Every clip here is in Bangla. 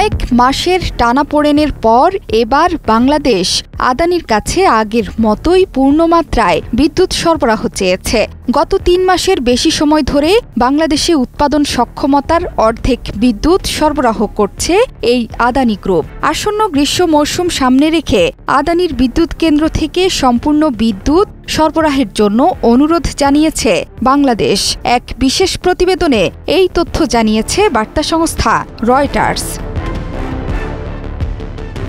কয়েক মাসের টানাপোড়েনের পর এবার বাংলাদেশ আদানির কাছে আগের মতোই পূর্ণমাত্রায় বিদ্যুৎ সরবরাহ চেয়েছে। গত ৩ মাসের বেশি সময় ধরে বাংলাদেশে উৎপাদন সক্ষমতার অর্ধেক বিদ্যুৎ সরবরাহ করছে এই আদানি গ্রুপ। আসন্ন গ্রীষ্ম মৌসুম সামনে রেখে আদানির বিদ্যুৎ কেন্দ্র থেকে সম্পূর্ণ বিদ্যুৎ সরবরাহের জন্য অনুরোধ জানিয়েছে বাংলাদেশ। এক বিশেষ প্রতিবেদনে এই তথ্য জানিয়েছে বার্তা সংস্থা রয়টার্স।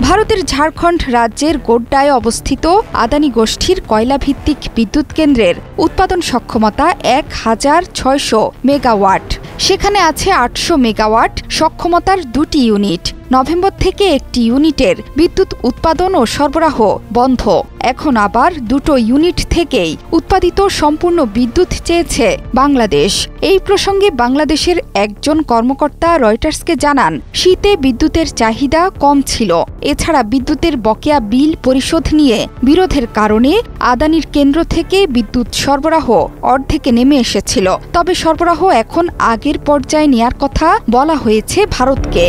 ভারতের ঝাড়খণ্ড রাজ্যের গোড্ডায় অবস্থিত আদানি গোষ্ঠীর কয়লাভিত্তিক বিদ্যুৎ কেন্দ্রের উৎপাদন সক্ষমতা ১,৬০০ মেগাওয়াট। সেখানে আছে ৮০০ মেগাওয়াট সক্ষমতার ২টি ইউনিট। নভেম্বর থেকে একটি ইউনিটের বিদ্যুৎ উৎপাদন ও সরবরাহ বন্ধ। এখন আবার ২টো ইউনিট থেকেই উৎপাদিত সম্পূর্ণ বিদ্যুৎ চেয়েছে বাংলাদেশ। এই প্রসঙ্গে বাংলাদেশের একজন কর্মকর্তা রয়টার্সকে জানান, শীতে বিদ্যুতের চাহিদা কম ছিল। এছাড়া বিদ্যুতের বকেয়া বিল পরিশোধ নিয়ে বিরোধের কারণে আদানির কেন্দ্র থেকে বিদ্যুৎ সরবরাহ অর্ধেকে নেমে এসেছিল। তবে সরবরাহ এখন আগের পর্যায়ে নেয়ার কথা বলা হয়েছে ভারতকে।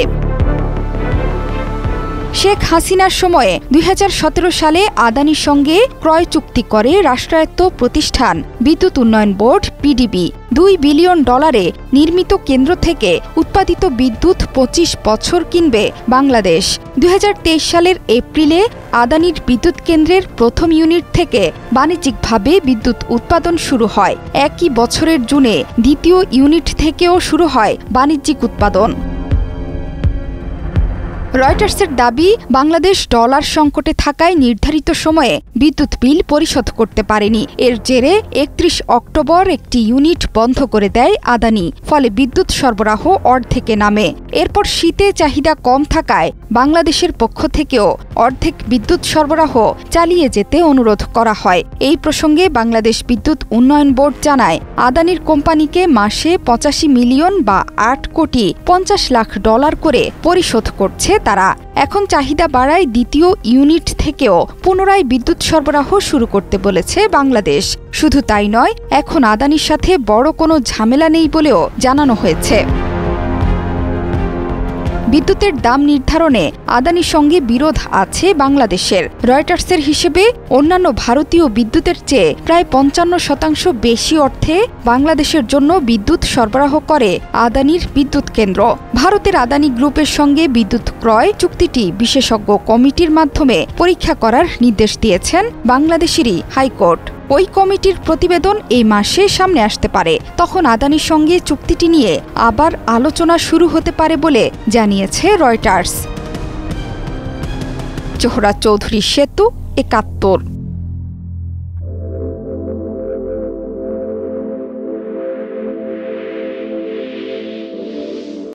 শেখ হাসিনার সময়ে ২০১৭ সালে আদানির সঙ্গে ক্রয় চুক্তি করে রাষ্ট্রায়ত্ত প্রতিষ্ঠান বিদ্যুৎ উন্নয়ন বোর্ড পিডিবি। $২ বিলিয়ন নির্মিত কেন্দ্র থেকে উৎপাদিত বিদ্যুৎ ২৫ বছর কিনবে বাংলাদেশ। ২০২৩ সালের এপ্রিলে আদানির বিদ্যুৎ কেন্দ্রের প্রথম ইউনিট থেকে বাণিজ্যিকভাবে বিদ্যুৎ উৎপাদন শুরু হয়। একই বছরের জুনে দ্বিতীয় ইউনিট থেকেও শুরু হয় বাণিজ্যিক উৎপাদন। রয়টার্সের দাবি, বাংলাদেশ ডলার সংকটে থাকায় নির্ধারিত সময়ে বিদ্যুৎ বিল পরিশোধ করতে পারেনি। এর জেরে ৩১ অক্টোবর একটি ইউনিট বন্ধ করে দেয় আদানি। ফলে বিদ্যুৎ সরবরাহ অর্ধেকে নামে। এরপর শীতে চাহিদা কম থাকায় বাংলাদেশের পক্ষ থেকেও অর্ধেক বিদ্যুৎ সরবরাহ চালিয়ে যেতে অনুরোধ করা হয়। এই প্রসঙ্গে বাংলাদেশ বিদ্যুৎ উন্নয়ন বোর্ড জানায়, আদানির কোম্পানিকে মাসে ৮৫ মিলিয়ন বা $8,50,00,০০০ করে পরিশোধ করছে তারা। এখন চাহিদা বাড়ায় দ্বিতীয় ইউনিট থেকেও পুনরায় বিদ্যুৎ সরবরাহ শুরু করতে বলেছে বাংলাদেশ। শুধু তাই নয়, এখন আদানির সাথে বড় কোনো ঝামেলা নেই বলেও জানানো হয়েছে। বিদ্যুতের দাম নির্ধারণে আদানির সঙ্গে বিরোধ আছে বাংলাদেশের। রয়টার্সের হিসেবে অন্যান্য ভারতীয় বিদ্যুতের চেয়ে প্রায় ৫৫% বেশি অর্থে বাংলাদেশের জন্য বিদ্যুৎ সরবরাহ করে আদানির বিদ্যুৎ কেন্দ্র। ভারতের আদানি গ্রুপের সঙ্গে বিদ্যুৎ ক্রয় চুক্তিটি বিশেষজ্ঞ কমিটির মাধ্যমে পরীক্ষা করার নির্দেশ দিয়েছেন বাংলাদেশেরই হাইকোর্ট। ওই কমিটির প্রতিবেদন এই মাসে সামনে আসতে পারে। তখন আদানির সঙ্গে চুক্তিটি নিয়ে আবার আলোচনা শুরু হতে পারে বলে জানিয়েছে রয়টার্স। জোহরা চৌধুরী সেতু, ৭১।